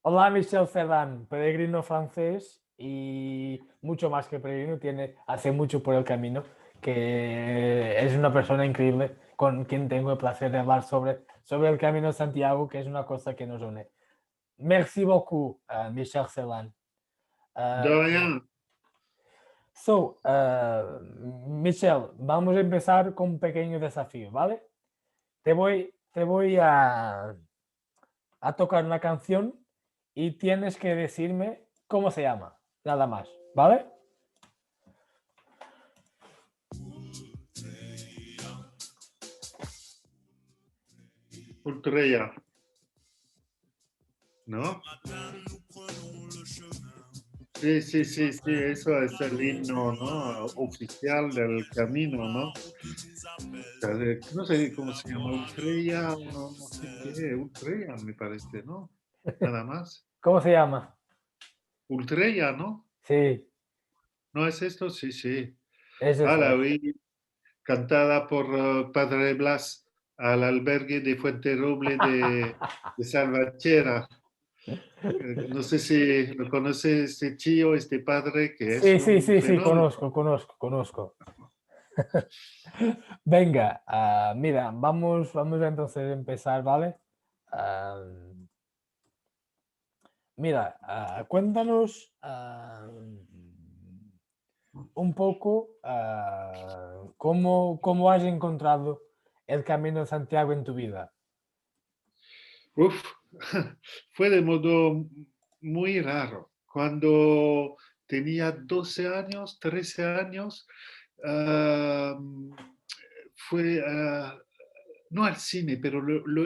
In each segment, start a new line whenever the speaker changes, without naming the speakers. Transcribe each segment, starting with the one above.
Hola, Michel Ferrand, peregrino francés y mucho más que peregrino, hace mucho por el camino, que es una persona increíble con quien tengo el placer de hablar sobre el Camino de Santiago, que es una cosa que nos une. Merci beaucoup, Michel Ferrand.
De
Uh,
rien.
Michel, vamos a empezar con un pequeño desafío, ¿vale? Te voy a tocar una canción y tienes que decirme cómo se llama, nada más, ¿vale?
Ultreya, ¿no? Sí, sí, sí, sí, eso es el himno, ¿no? Oficial del camino, ¿no? No sé cómo se llama, Ultreya, no, no sé qué, Ultreya me parece, ¿no? Nada más.
¿Cómo se llama?
Ultreya, ¿no?
Sí,
¿No es esto? Sí, sí.
es
Ah, la
eso.
oí cantada por Padre Blas al albergue de Fuenterroble de Salvatierra. No sé si lo conoce este tío, este padre, que es
Sí, sí,
un
sí, sí,
fenómeno.
conozco. Venga, mira, vamos a entonces empezar, ¿vale? Ah, mira, cuéntanos un poco cómo has encontrado el Camino de Santiago en tu vida.
Uf, fue de modo muy raro. Cuando tenía 12 años, 13 años, ah, fue, no al cine, pero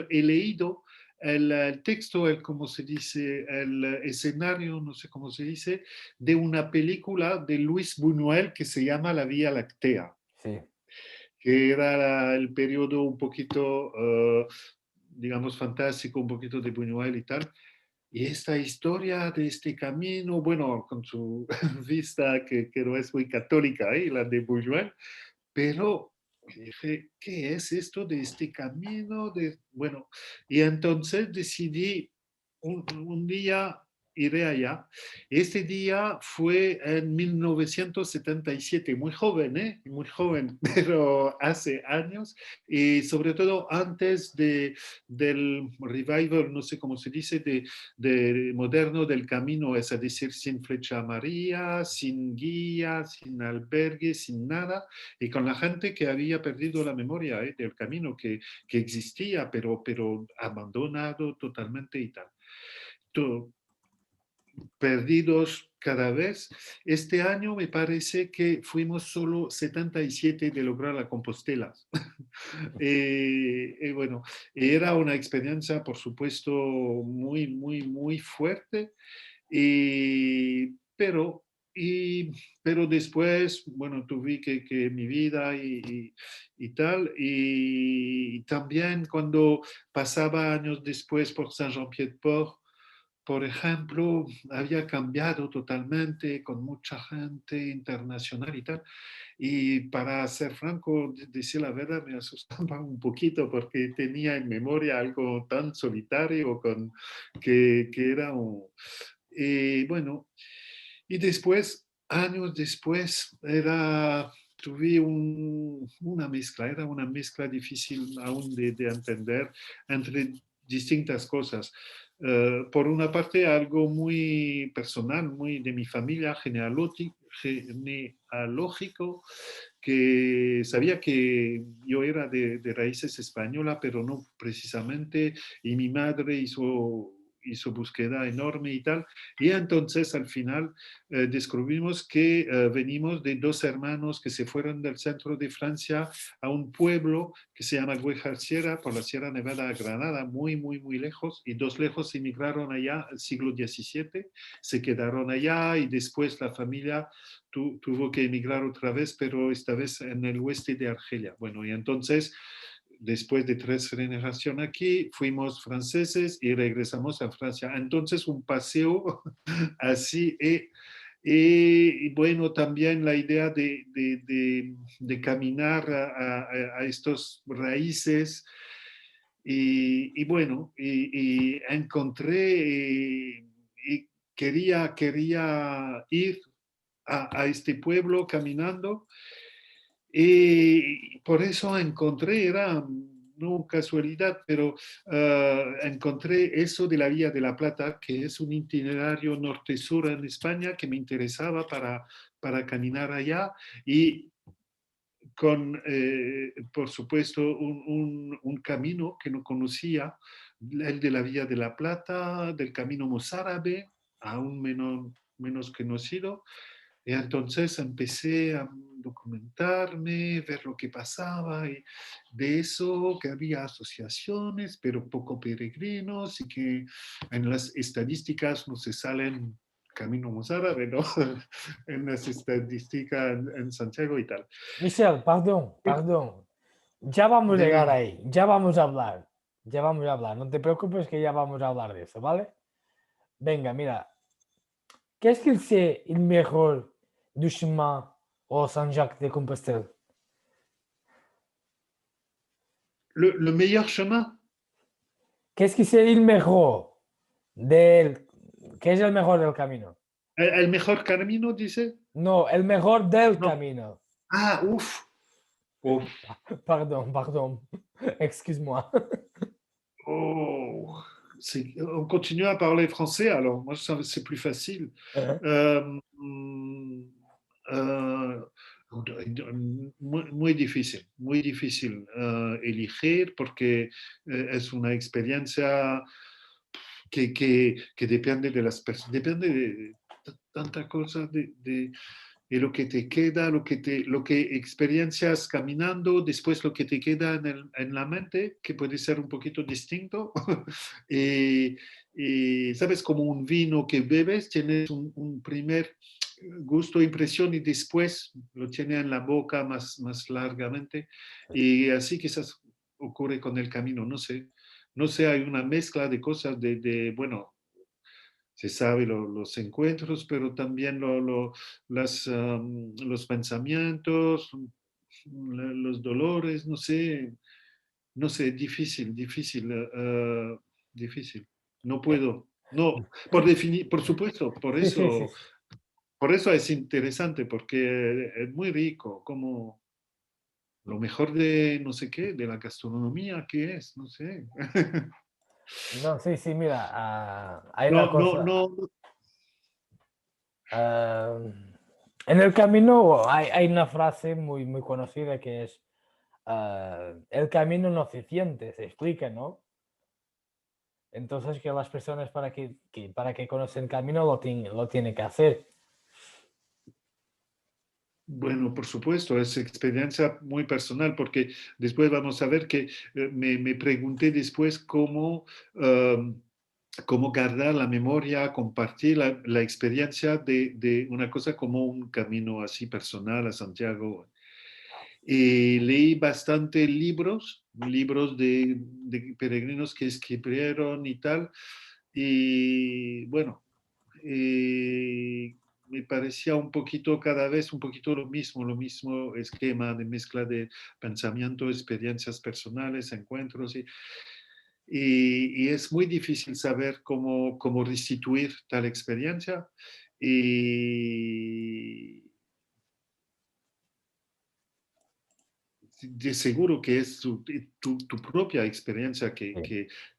he leído el texto, como se dice, el escenario, no sé cómo se dice, de una película de Luis Buñuel que se llama La Vía Láctea,
Sí.
que era el periodo un poquito, digamos, fantástico, un poquito de Buñuel y tal. Y esta historia de este camino, bueno, con su vista que no es muy católica, la de Buñuel, pero dije, ¿qué es esto de este camino? Bueno, y entonces decidí un día iré allá. Este día fue en 1977, muy joven, ¿eh? Muy joven, pero hace años, y sobre todo antes del revival, no sé cómo se dice, de moderno del camino, es decir, sin flecha amarilla, sin guía, sin albergue, sin nada y con la gente que había perdido la memoria del camino que existía, pero abandonado totalmente y tal. Todo, perdidos cada vez. Este año me parece que fuimos solo 77 de lograr la Compostela. Bueno, era una experiencia, por supuesto, muy, muy, muy fuerte, pero, pero después, bueno, tuve que mi vida y tal, y también cuando pasaba años después por Saint-Jean-Pied-de-Port, por ejemplo, había cambiado totalmente con mucha gente internacional y tal. Y para ser franco, decir la verdad, me asustaba un poquito porque tenía en memoria algo tan solitario que era un... bueno, y después, años después, tuve era una mezcla difícil aún de entender entre distintas cosas. Por una parte, algo muy personal, muy de mi familia, genealógico, que sabía que yo era de raíces españolas, pero no precisamente, y mi madre hizo búsqueda enorme y tal, y entonces al final descubrimos que venimos de dos hermanos que se fueron del centro de Francia a un pueblo que se llama Guejarciera, por la Sierra Nevada de Granada, muy, muy, muy lejos, y dos lejos emigraron allá al siglo XVII, se quedaron allá y después la familia tuvo que emigrar otra vez, pero esta vez en el oeste de Argelia. Bueno, y entonces, después de 3 generaciones aquí, fuimos franceses y regresamos a Francia. Entonces, un paseo así. Y bueno, también la idea de caminar a estos raíces y bueno, y encontré quería ir a este pueblo caminando y por eso encontré, era no casualidad, pero encontré eso de la Vía de la Plata, que es un itinerario norte-sur en España que me interesaba para caminar allá y con, por supuesto, un camino que no conocía, el de la Vía de la Plata, del camino mozárabe, aún menos conocido. Y entonces empecé a documentarme, ver lo que pasaba, y de eso que había asociaciones, pero poco peregrinos, y que en las estadísticas no se salen Camino Mozárabe, ¿no? En las estadísticas en Santiago y tal.
Michel, perdón, perdón. Ya vamos a llegar
Dime,
ahí, ya vamos a hablar, ya vamos a hablar. No te preocupes que ya vamos a hablar de eso, ¿vale? Venga, mira, qu'est-ce qu'il c'est le meilleur du chemin au Saint-Jacques de Compostelle?
le meilleur chemin,
Qu'est-ce que c'est le mejor del... ¿Qué es el mejor del camino?
el mejor camino, dice.
No, el mejor del
No.
camino.
Ah, ouf, ouf.
Pardon, pardon. Excuse-moi.
Oh, on continue à parler français, alors moi c'est plus facile. Euh, euh, muy difícil elegir porque es una experiencia que depende de las personas, depende de tanta cosa, de lo que te queda, lo que experiencias caminando, después lo que te queda en la mente, que puede ser un poquito distinto. y, sabes, como un vino que bebes, tienes un primer gusto, impresión y después lo tiene en la boca más largamente. Y así quizás ocurre con el camino, no sé. No sé, hay una mezcla de cosas bueno, se sabe los encuentros, pero también los pensamientos, los dolores, no sé, difícil, difícil. No puedo, no, por supuesto,
Sí, sí, sí.
por eso es interesante, porque es muy rico, como lo mejor de no sé qué, de la gastronomía, ¿qué es? No sé.
No, sí, sí, mira, hay una
No, no,
cosa.
no,
ah, en el camino hay una frase muy, muy conocida que es el camino no se siente, se explica, ¿no? Entonces que las personas para que conocen el camino lo tienen que hacer.
bueno, por supuesto, es experiencia muy personal, porque después vamos a ver que me pregunté después cómo guardar la memoria, compartir la experiencia de una cosa como un camino así personal a Santiago. Leí bastante libros de peregrinos que escribieron y tal, y bueno, me parecía un poquito, cada vez un poquito lo mismo esquema de mezcla de pensamiento, experiencias personales, encuentros, y es muy difícil saber cómo restituir tal experiencia. Y de seguro que es tu propia experiencia
Sí.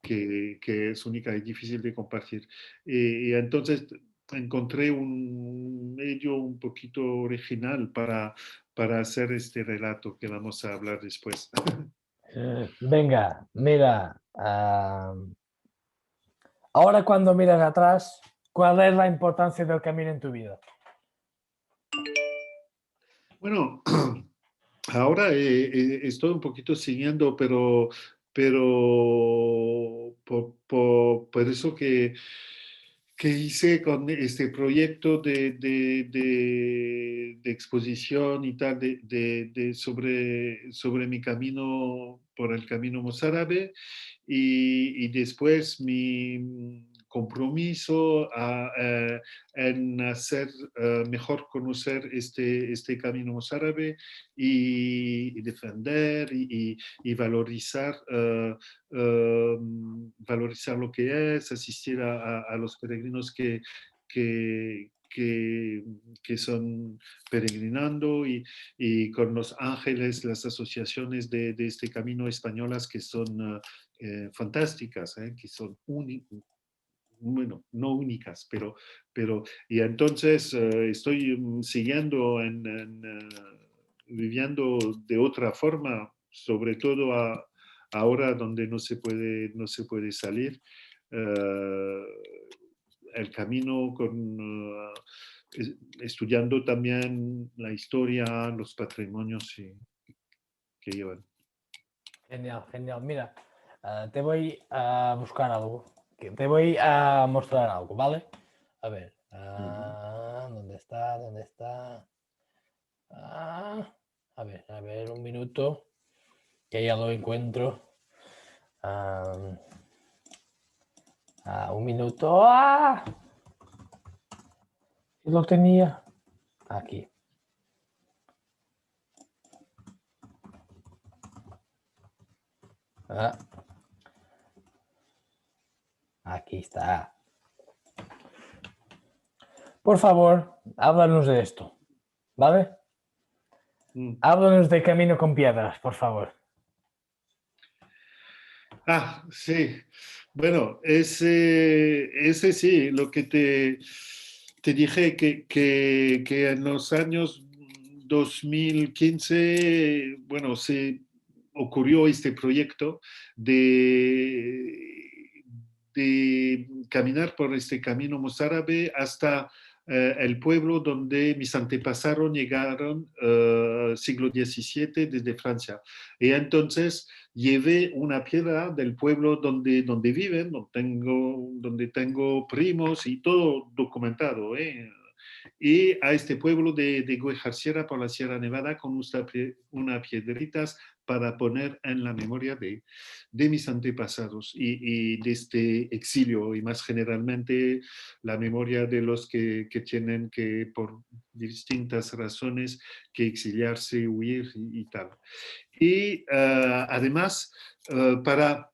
que es única y difícil de compartir. Y entonces encontré un medio un poquito original para hacer este relato que vamos a hablar después.
Venga, mira, ahora cuando miras atrás, ¿cuál es la importancia del camino en tu vida?
Bueno, ahora estoy un poquito siguiendo, pero por eso que hice con este proyecto de exposición y tal, sobre mi camino por el camino mozárabe y después mi compromiso en hacer mejor conocer este camino mozárabe y defender y valorizar valorizar lo que es, asistir a los peregrinos que son peregrinando y con los ángeles, las asociaciones de este camino españolas que son fantásticas, que son bueno, no únicas, y entonces estoy siguiendo viviendo de otra forma, sobre todo ahora donde no se puede salir. Uh, el camino estudiando también la historia, los patrimonios que llevan.
Genial, genial. Mira, te voy a buscar algo. Te voy a mostrar algo, ¿vale? A ver, ¿dónde está? ¿Dónde está? A ver, un minuto, que ya lo encuentro. Un minuto. ¡Ah! Lo tenía aquí. Aquí está. Por favor, háblanos de esto, ¿vale? Háblanos de Camino con Piedras, por favor.
Sí. Bueno, ese sí, lo que te dije que en los años 2015, bueno, se ocurrió este proyecto de caminar por este camino mozárabe hasta el pueblo donde mis antepasados llegaron siglo XVII desde Francia. Y entonces llevé una piedra del pueblo donde viven, donde tengo primos y todo documentado, y a este pueblo de Guajarciera por la Sierra Nevada con unas piedritas para poner en la memoria de mis antepasados y de este exilio y más generalmente la memoria de los que tienen que por distintas razones que exiliarse, huir y tal. Y además, para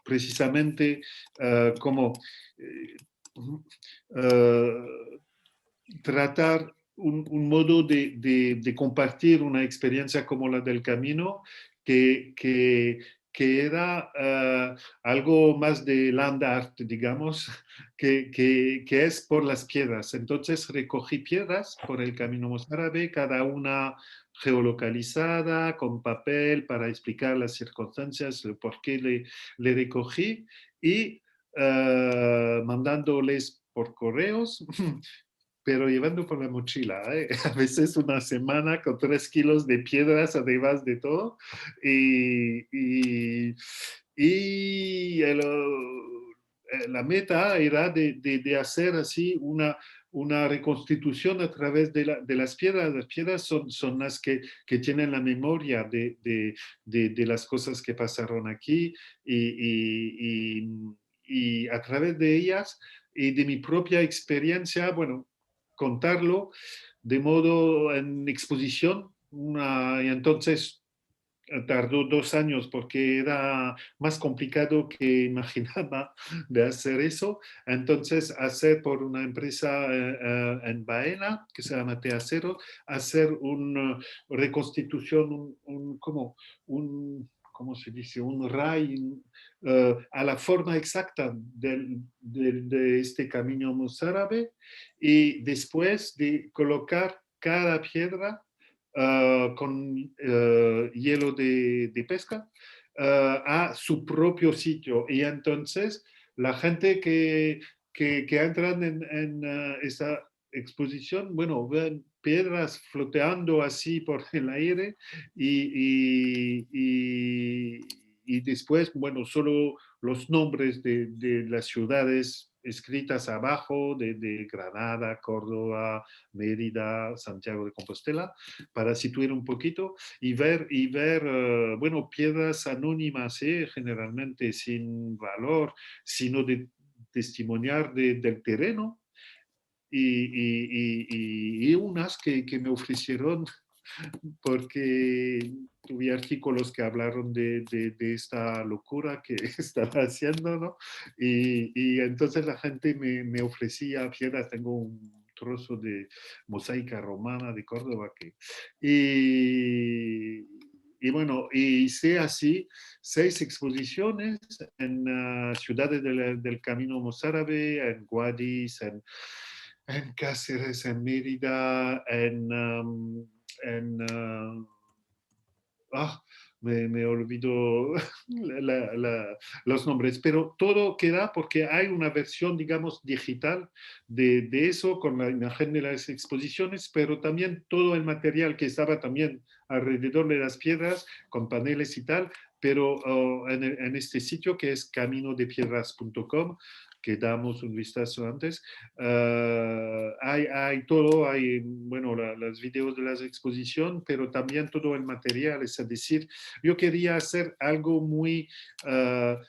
precisamente como tratar un modo de compartir una experiencia como la del camino que era algo más de land art, digamos, que es por las piedras. Entonces recogí piedras por el camino mozárabe, cada una geolocalizada, con papel para explicar las circunstancias, el por qué le recogí y mandándoles por correos pero llevando por la mochila, ¿eh? A veces una semana con 3 kilos de piedras además de todo. Y, y, y la meta era de hacer así una reconstitución a través de las piedras. Las piedras son las que tienen la memoria de las cosas que pasaron aquí y a través de ellas y de mi propia experiencia, bueno, contarlo de modo en exposición. Y entonces tardó 2 años porque era más complicado que imaginaba de hacer eso. Entonces, hacer por una empresa en Baena, que se llama Teacero, hacer una reconstitución, como un, ¿cómo se dice? Un RAI a la forma exacta de este camino mozárabe y después de colocar cada piedra con hielo de pesca a su propio sitio. Y entonces la gente que entran en esta exposición, bueno, ven piedras floteando así por el aire y después, bueno, solo los nombres de las ciudades escritas abajo, de Granada, Córdoba, Mérida, Santiago de Compostela, para situar un poquito y ver bueno, piedras anónimas, generalmente sin valor, sino de testimoniar del terreno y unas que me ofrecieron porque tuve artículos que hablaron de esta locura que estaba haciendo, ¿no? Y entonces la gente me ofrecía piedras, tengo un trozo de mosaica romana de Córdoba y, y bueno, hice así 6 exposiciones en ciudades del Camino Mozárabe, en Guadix, en Cáceres, en Mérida, en ah, me olvido los nombres, pero todo queda porque hay una versión, digamos, digital de eso con la imagen de las exposiciones, pero también todo el material que estaba también alrededor de las piedras, con paneles y tal, pero en este sitio que es caminodepiedras.com, que damos un vistazo antes, hay todo, hay, bueno, los videos de la exposición, pero también todo el material, es decir, yo quería hacer algo muy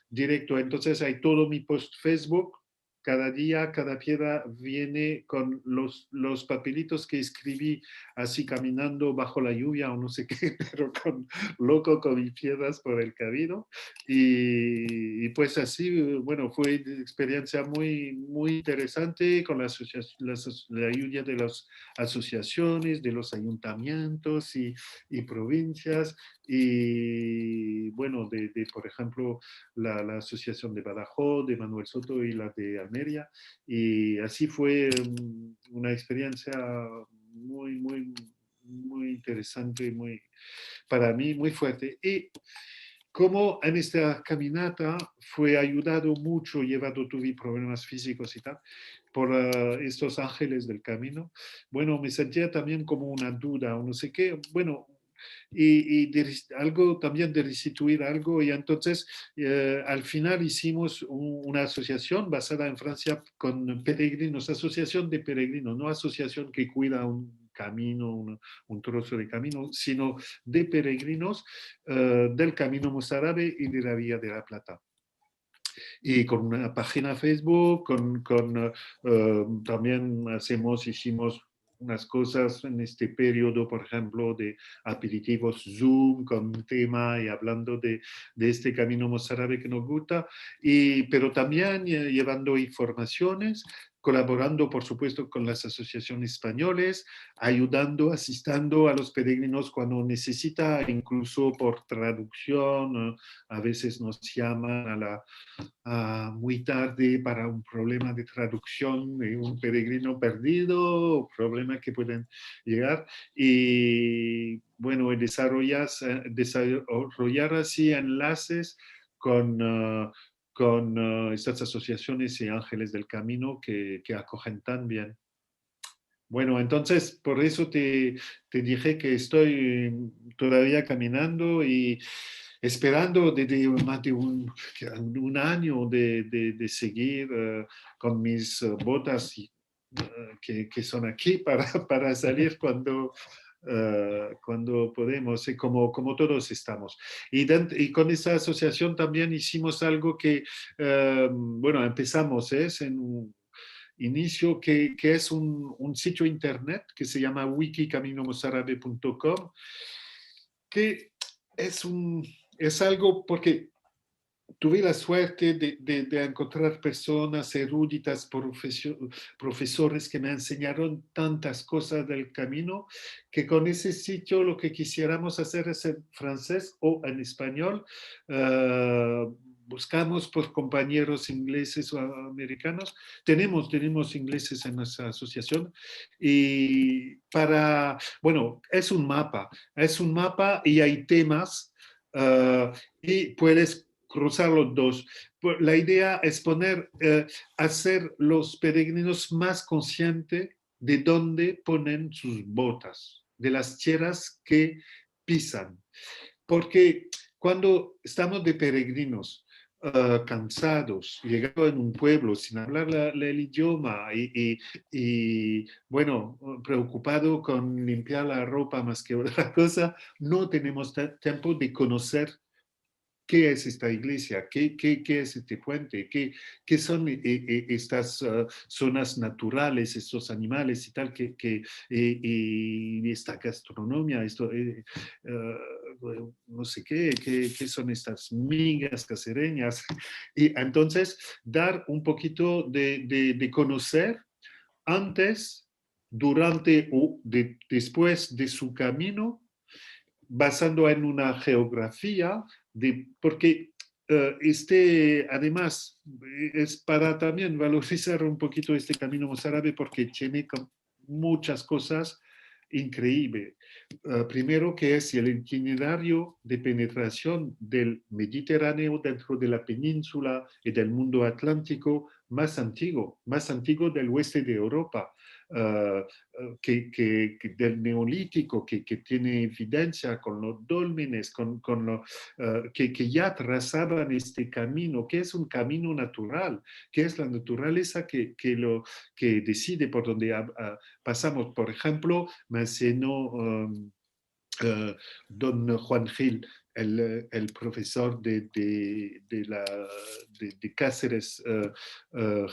directo, entonces hay todo mi post Facebook, cada día, cada piedra viene con los papelitos que escribí así caminando bajo la lluvia o no sé qué, pero loco con mis piedras por el camino. Y pues así, bueno, fue una experiencia muy, muy interesante con la ayuda de las asociaciones, de los ayuntamientos y provincias. Y bueno, por ejemplo, la Asociación de Badajoz, de Manuel Soto y la de Almería. Y así fue una experiencia muy, muy, muy interesante, muy, para mí muy fuerte. Y como en esta caminata fue ayudado mucho, llevado, tuve problemas físicos y tal, por estos ángeles del camino, bueno, me sentía también como una duda o no sé qué, bueno, algo también de restituir algo y entonces al final hicimos una asociación basada en Francia con peregrinos, asociación de peregrinos, no asociación que cuida un camino, un trozo de camino, sino de peregrinos del Camino Mozárabe y de la Vía de la Plata. Y con una página Facebook, también hicimos unas cosas en este periodo, por ejemplo, de aperitivos Zoom con un tema y hablando de este camino mozárabe que nos gusta, pero también llevando informaciones, colaborando, por supuesto, con las asociaciones españoles, ayudando, asistiendo a los peregrinos cuando necesita, incluso por traducción, a veces nos llaman muy tarde para un problema de traducción de un peregrino perdido, problemas que pueden llegar. Y bueno, desarrollar así enlaces con estas asociaciones y ángeles del camino que acogen tan bien. Bueno, entonces por eso te dije que estoy todavía caminando y esperando desde más de un año de seguir con mis botas que son aquí para salir cuando podemos, y como todos estamos. Y con esa asociación también hicimos algo que, bueno, empezamos, es en un inicio que es un sitio internet que se llama wikicaminomozarabe.com, que es, es algo porque tuve la suerte de encontrar personas eruditas, profesores que me enseñaron tantas cosas del camino, que con ese sitio lo que quisiéramos hacer es en francés o en español. Buscamos por compañeros ingleses o americanos. Tenemos ingleses en nuestra asociación. Y bueno, es un mapa y hay temas. Y puedes cruzar los dos. La idea es hacer los peregrinos más conscientes de dónde ponen sus botas, de las tierras que pisan. Porque cuando estamos de peregrinos, cansados, llegando en un pueblo sin hablar el idioma bueno, preocupado con limpiar la ropa más que otra cosa, no tenemos tiempo de conocer ¿qué es esta iglesia? ¿Qué es este puente? ¿Qué son estas zonas naturales, estos animales y tal? Y esta gastronomía, no sé qué son estas migas casereñas? Y entonces dar un poquito de conocer antes, durante o después de su camino, basando en una geografía, porque además, es para también valorizar un poquito este camino mozárabe porque tiene muchas cosas increíbles. Primero, que es el itinerario de penetración del Mediterráneo dentro de la península y del mundo atlántico más antiguo del oeste de Europa. Uh, del neolítico, que tiene evidencia con los dólmenes, que ya trazaban este camino, que es un camino natural, que es la naturaleza que decide por dónde pasamos. Por ejemplo, mencionó don Juan Gil, el profesor de Cáceres,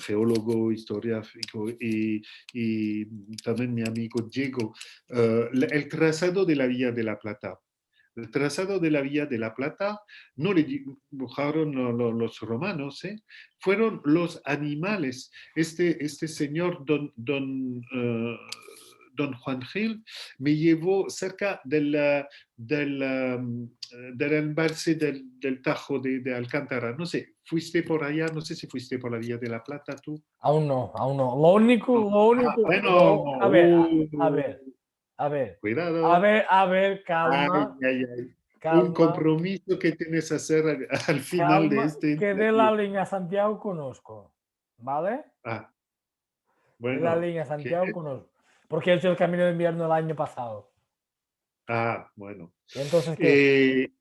geólogo, historiográfico, y también mi amigo Diego, el trazado de la Vía de la Plata. El trazado de la Vía de la Plata no le dibujaron los romanos, fueron los animales. Este señor, don Juan Gil, me llevó cerca del embalse del Tajo de Alcántara. No sé, fuiste por allá, no sé si fuiste por la Vía de la Plata tú.
Aún no, aún no.
No.
Lo único,
Bueno,
a ver, a ver, a ver,
cuidado.
a ver,
Ay,
calma,
ay, ay. Un
calma,
compromiso que tienes que hacer al final de
calma,
este
que de la
interview.
línea Santiago conozco, ¿vale?
Ah,
De la
bueno,
línea
¿qué?
Santiago conozco, porque he hecho el camino de invierno el año pasado.
Bueno.
¿Y entonces qué?
Eh,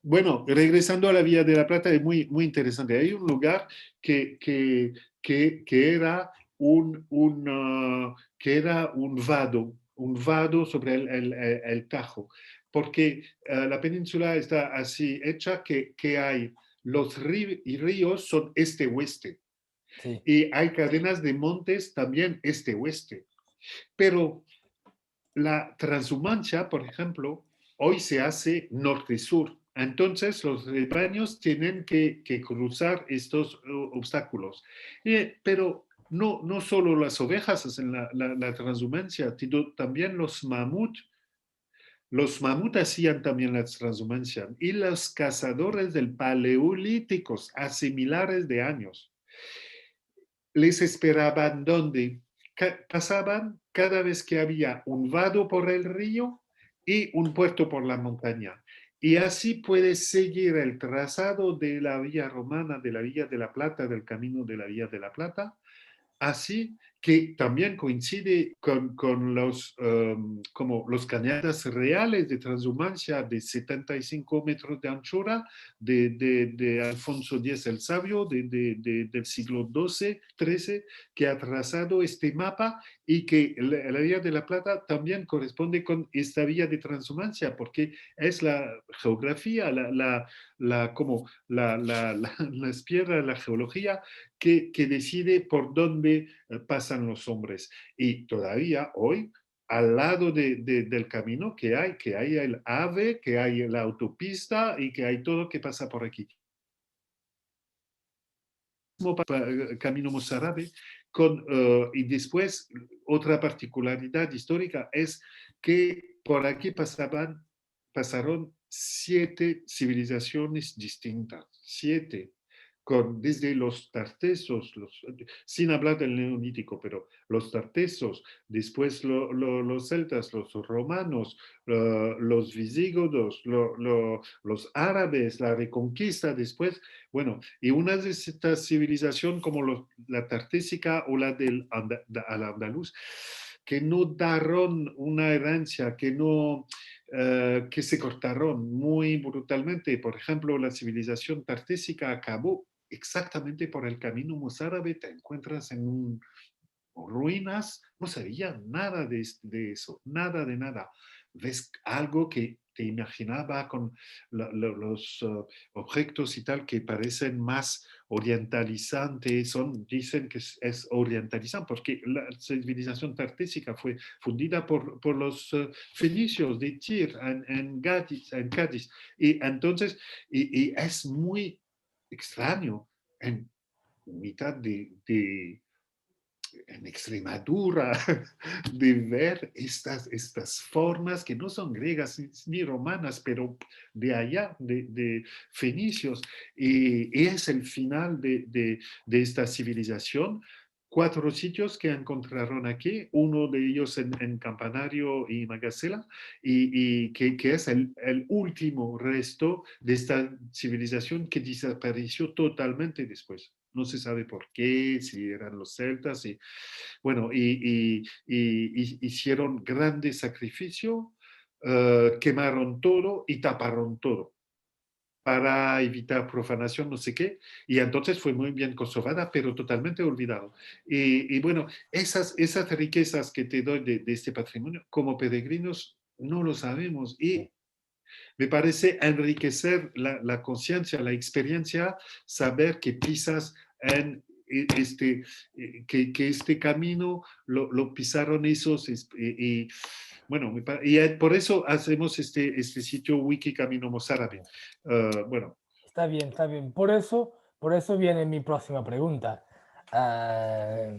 bueno, regresando a la Vía de la Plata, es muy interesante. Hay un lugar que, que, que era que era un vado sobre el Tajo, porque la península está así hecha que hay los ríos son este-oeste
Sí,
y hay cadenas de montes también este-oeste. Pero la transhumancia, por ejemplo, hoy se hace norte-sur. Entonces los rebaños tienen que cruzar estos obstáculos. Pero no solo las ovejas hacen la transhumancia, sino también los mamuts. Los mamuts hacían también la transhumancia y los cazadores del paleolítico hace miles de años les esperaban donde pasaban cada vez que había un vado por el río y un puerto por la montaña. Y así puedes seguir el trazado de la vía romana, de la Vía de la Plata, del camino de la Vía de la Plata, así que también coincide con como los cañadas reales de transhumancia de 75 metros de anchura de Alfonso X el Sabio del siglo XII, XIII, que ha trazado este mapa y que la Vía de la Plata también corresponde con esta vía de transhumancia, porque es la geografía, como las piedras, la geología que decide por dónde pasan los hombres. Y todavía hoy, al lado del camino que hay el AVE, que hay la autopista y que hay todo que pasa por aquí. Camino mozárabe, y después otra particularidad histórica es que por aquí pasaron 7 civilizaciones distintas, 7, desde los tartesos, sin hablar del neolítico, pero los tartesos, después los celtas, los romanos, los visigodos, los árabes, la reconquista después, bueno, y una de estas civilizaciones como la tartésica o la del al andaluz, que no daron una herencia, que se cortaron muy brutalmente. Por ejemplo, la civilización tartésica acabó exactamente por el camino mozárabe, te encuentras en ruinas, no sabía nada de eso, nada de nada. Ves algo que te imaginaba con los objetos y tal que parecen más orientalizantes, dicen que es orientalizante porque la civilización tartésica fue fundida por los fenicios de Tir en Cádiz. Y entonces, y es muy extraño en mitad en Extremadura, de ver estas formas que no son griegas ni romanas, pero de allá, de fenicios. Y es el final de esta civilización. 4 sitios que encontraron aquí, uno de ellos en Campanario y Magasela, y que es el último resto de esta civilización que desapareció totalmente después. No se sabe por qué, si eran los celtas, y bueno, y hicieron grande sacrificio, quemaron todo y taparon todo para evitar profanación, no sé qué, y entonces fue muy bien conservada, pero totalmente olvidado. Y bueno, esas riquezas que te doy de este patrimonio, como peregrinos, no lo sabemos, y me parece enriquecer la conciencia, la experiencia, saber que pisas en que este camino lo pisaron esos, y bueno, y por eso hacemos este sitio Wiki Camino Mozárabe. Bueno,
Está bien, está bien. Por eso viene mi próxima pregunta. Euh,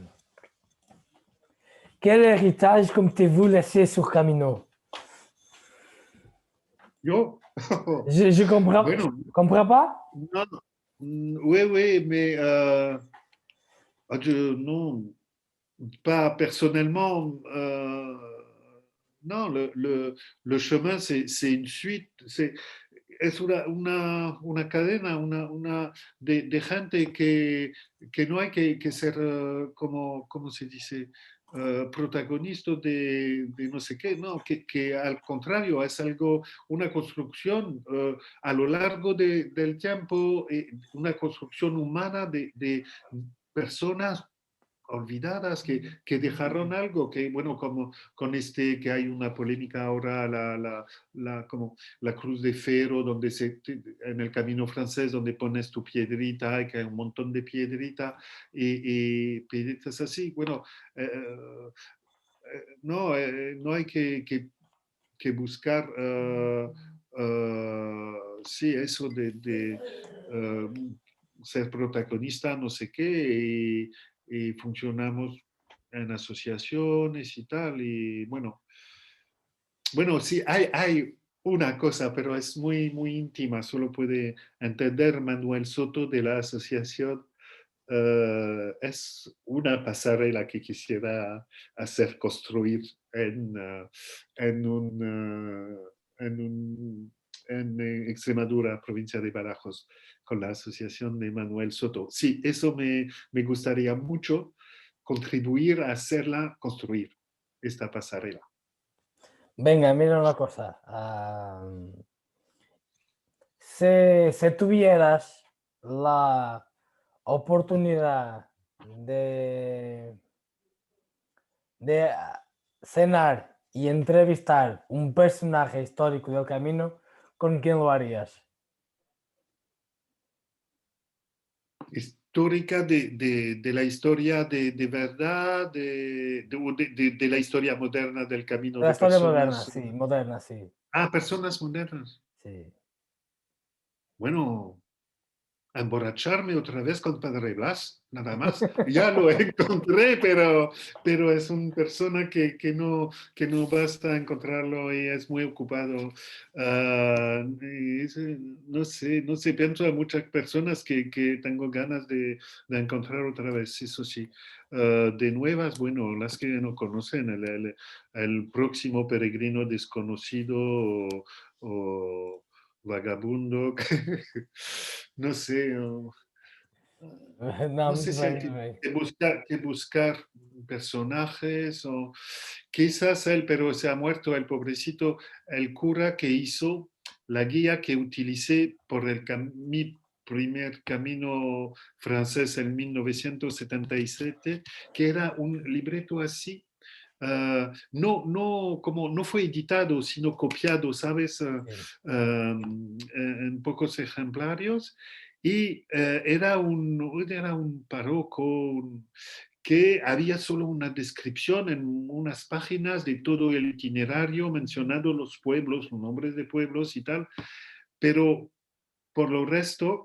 Quel héritage comptez-vous laisser sur Camino?
yo,
Je
bueno,
comprends pas?
no, oui, oui, mais non, pas personnellement. Non, le chemin, c'est une suite, es una cadena de gente que no hay que ser, como se dice, protagonista de no sé qué, no, que al contrario es algo, una construcción a lo largo del tiempo, una construcción humana de personas olvidadas que dejaron algo, que bueno, como con que hay una polémica ahora, como la cruz de Fero, donde en el camino francés, donde pones tu piedrita, y que hay un montón de piedrita, y piedritas así, bueno, no, no hay que buscar, sí, eso de ser protagonista, no sé qué, y funcionamos en asociaciones y tal, y bueno, sí, hay una cosa, pero es muy, muy íntima, solo puede entender Manuel Soto de la asociación. Es una pasarela que quisiera hacer construir en en Extremadura, provincia de Badajoz, con la asociación de Manuel Soto. Sí, eso me gustaría mucho contribuir a hacerla construir, esta pasarela.
Venga, mira una cosa. Si tuvieras la oportunidad de, de cenar y entrevistar un personaje histórico del camino, ¿con quién lo harías?
Histórica de la historia de verdad, de la historia moderna del camino
De la
de
historia moderna,
personas.
sí, moderna, sí.
Ah, personas modernas.
Sí.
Bueno, a emborracharme otra vez con Padre Blas, nada más. Ya lo encontré, pero es una persona que no basta encontrarlo y es muy ocupado. No sé, pienso a muchas personas que tengo ganas de encontrar otra vez, eso sí. De nuevas, bueno, las que no conocen, el próximo peregrino desconocido o vagabundo, no sé,
No,
no sé
muito
si hay
bem, muito bem.
que buscar personajes o quizás él, pero se ha muerto el pobrecito, el cura que hizo la guía que utilicé por mi primer camino francés en 1977, que era un libreto así, como no fue editado, sino copiado, ¿sabes?
Sí.
En pocos ejemplarios. Y era un párroco que había solo una descripción en unas páginas de todo el itinerario, mencionando los pueblos, los nombres de pueblos y tal, pero por lo resto,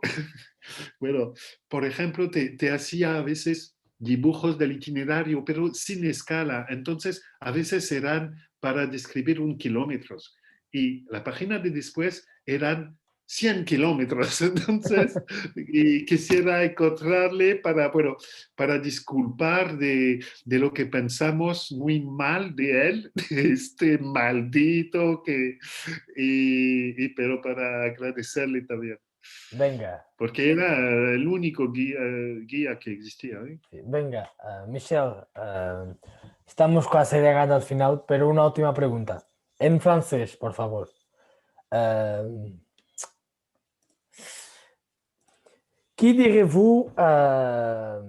bueno, por ejemplo, te hacía a veces dibujos del itinerario, pero sin escala. Entonces, a veces eran para describir 1 kilómetro. Y la página de después eran 100 kilómetros. Entonces, y quisiera encontrarle bueno, para disculpar de lo que pensamos muy mal de él, de este maldito pero para agradecerle también.
Venga,
Porque era el único guía que existía. ¿Eh?
sí, venga, Michel, estamos casi llegando al final, pero una última pregunta. En francés, por favor. Euh, qui direz-vous à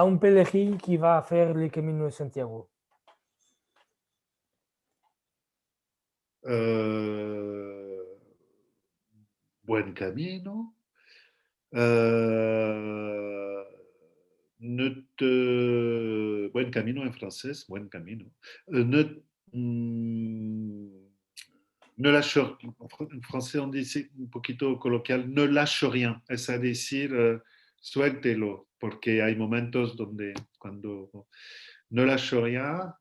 un pèlerin qui va faire le Camino de Santiago?
Eh, buen camino. Buen camino en francés, buen camino. Mm, no lâche, en francés on dice un poquito coloquial, no lâche rien, es decir, suéltelo, porque hay momentos donde cuando no lâche rien,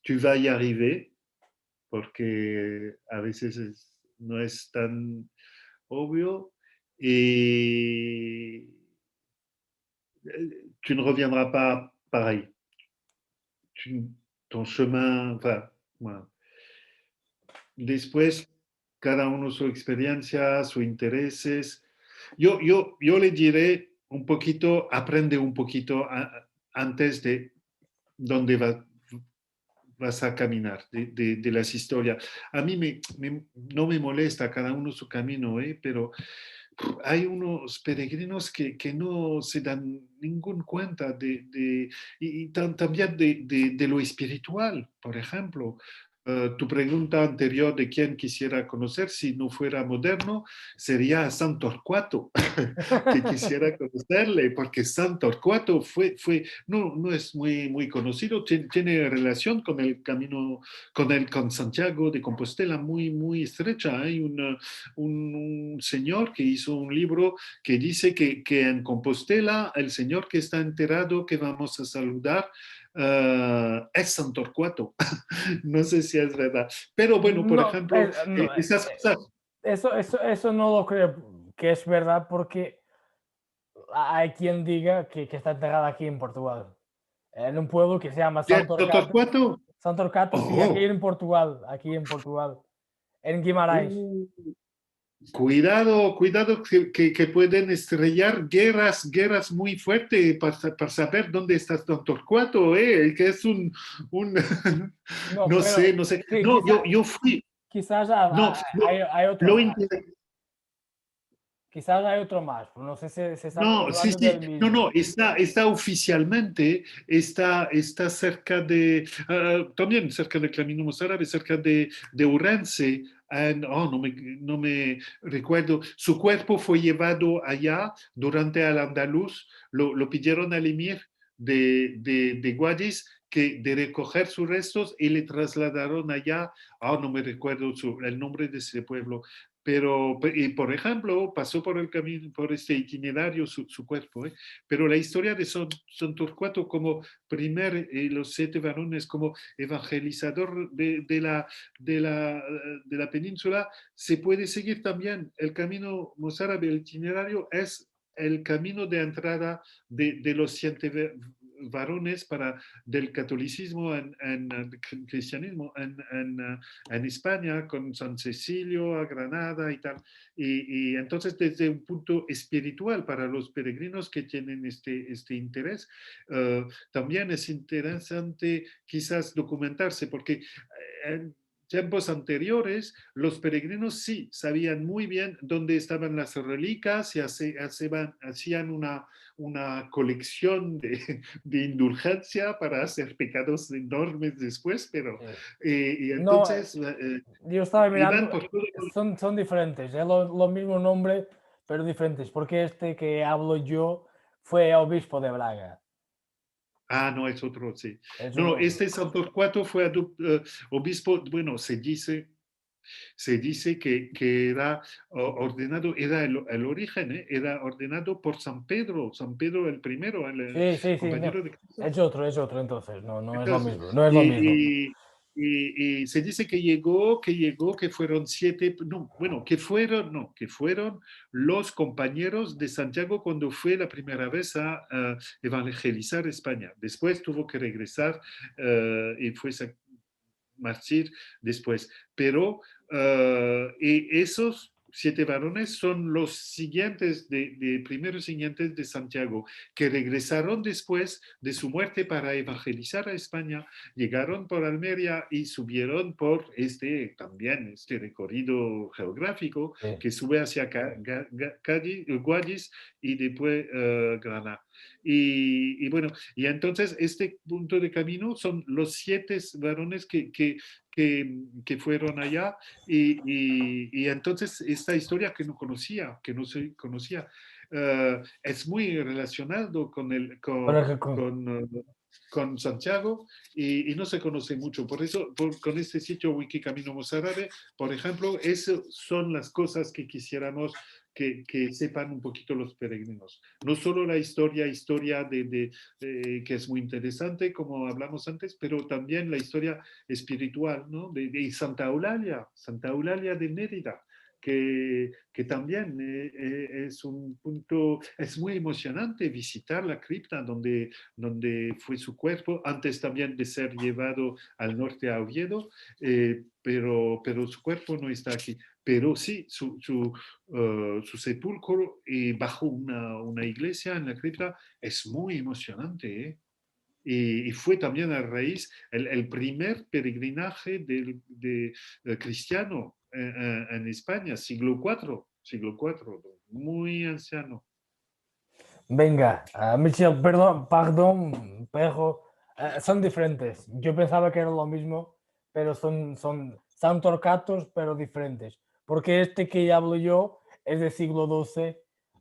tu vas y arriver, porque a veces no es tan obvio et tu ne reviendras pas pareil. Ton chemin, enfin, voilà. Después, cada uno su experiencia, sus intereses. Yo le diré un poquito, aprende un poquito antes de dónde vas a caminar, de las historias. A mí no me molesta cada uno su camino, pero hay unos peregrinos que no se dan ningún cuenta también de lo espiritual, por ejemplo. Tu pregunta anterior de quién quisiera conocer si no fuera moderno sería a San Torcuato, que quisiera conocerle, porque San Torcuato no es muy conocido, tiene relación con el camino, con Santiago de Compostela muy estrecha. Hay un señor que hizo un libro que dice que en Compostela el señor que está enterrado, que vamos a saludar, es San Torcuato. No sé si es verdad. Pero bueno, por
No,
ejemplo,
no,
esas cosas.
eso no lo creo que es verdad porque hay quien diga que está enterrado aquí en Portugal, en un pueblo que se llama
¿De
Santorcato.
Torcuato?
Santorcato, sí,
Oh,
aquí en Portugal, en Guimarães.
uh, cuidado que pueden estrellar guerras muy fuertes para saber dónde está Don Torcuato, que es un
No,
no sé,
pero
no sé.
sí,
No, yo fui,
quizás
no,
hay otro
lo
más.
inter-
Quizás hay otro más, pero no sé si estamos
no, sí,
hablando del
sí,
mismo.
está oficialmente, está cerca también cerca de Camino Mozárabe, cerca de Ourense. No me recuerdo. Su cuerpo fue llevado allá durante el andaluz. Lo pidieron al emir de Guadix de recoger sus restos y le trasladaron allá. No me recuerdo el nombre de ese pueblo. Y por ejemplo, pasó por el camino, por este itinerario su cuerpo, pero la historia de San Torcuato como los 7 varones, como evangelizador de la península, se puede seguir también. El camino mozárabe, el itinerario, es el camino de entrada de los 7 varones del catolicismo en cristianismo en España, con San Cecilio, a Granada y tal. Y entonces, desde un punto espiritual para los peregrinos que tienen este interés, también es interesante quizás documentarse, porque tiempos anteriores, los peregrinos sí sabían muy bien dónde estaban las reliquias y hacían una colección de indulgencia para hacer pecados enormes después, pero
Sí.
y
No,
entonces
yo estaba
iban
mirando,
por todo.
son diferentes, es lo mismo nombre, pero diferentes, porque este que hablo yo fue obispo de Braga.
Ah, no, es otro, sí.
Es
No,
otro.
este San Torcuato fue obispo, bueno, se dice que era ordenado, era el origen, era ordenado por San Pedro el primero, el
Sí, sí, sí, no.
compañero de Cristo.
Es otro entonces, no, no es lo
Entonces,
mismo, no es lo mismo.
y, y se dice que fueron siete, no, bueno, que fueron los compañeros de Santiago cuando fue la primera vez a evangelizar España. Después tuvo que regresar y fue mártir después. Pero y esos siete varones son los siguientes, de primeros siguientes de Santiago, que regresaron después de su muerte para evangelizar a España, llegaron por Almería y subieron por también este recorrido geográfico
Sí.
que sube hacia Guadix y después Granada. Y bueno, y entonces este punto de camino son los siete varones que fueron allá y entonces esta historia que no conocía, que no se conocía, es muy relacionado
Con el que-
con Santiago y no se conoce mucho. Por eso, con este sitio Wikicamino Mozárabe, por ejemplo, esas son las cosas que quisiéramos que sepan un poquito los peregrinos. No solo la historia que es muy interesante, como hablamos antes, pero también la historia espiritual, ¿no? De Santa Eulalia de Mérida, que también es un punto, es muy emocionante visitar la cripta donde fue su cuerpo, antes también de ser llevado al norte a Oviedo, pero su cuerpo no está aquí. Pero sí, su sepulcro bajo una iglesia en la cripta es muy emocionante, ¿eh? Y fue también a raíz, el primer peregrinaje cristiano en España, siglo IV, muy anciano.
Venga, Michel, perdón, pero son diferentes. Yo pensaba que era lo mismo, pero son torcatos, pero diferentes. Porque este que hablo yo es del siglo XII,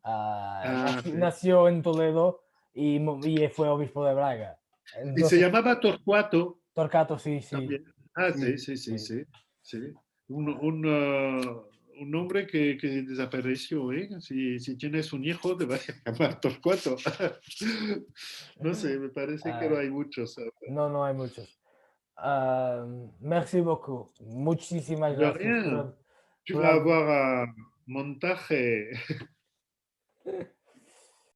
Ah, sí.
nació en Toledo y fue obispo de Braga.
Y se
Entonces,
llamaba Torcuato
Torcato, sí, sí,
también. Ah, sí,
sí,
sí, sí,
sí.
sí. Sí. Un nombre que desapareció, ¿eh? Si tienes un hijo, te vas a llamar Torcuato. No sé, me parece que no
Ah,
hay muchos.
no, no hay muchos. Ah, merci beaucoup. Muchísimas
De
gracias
rien. Tu
por
vas avoir un montaje.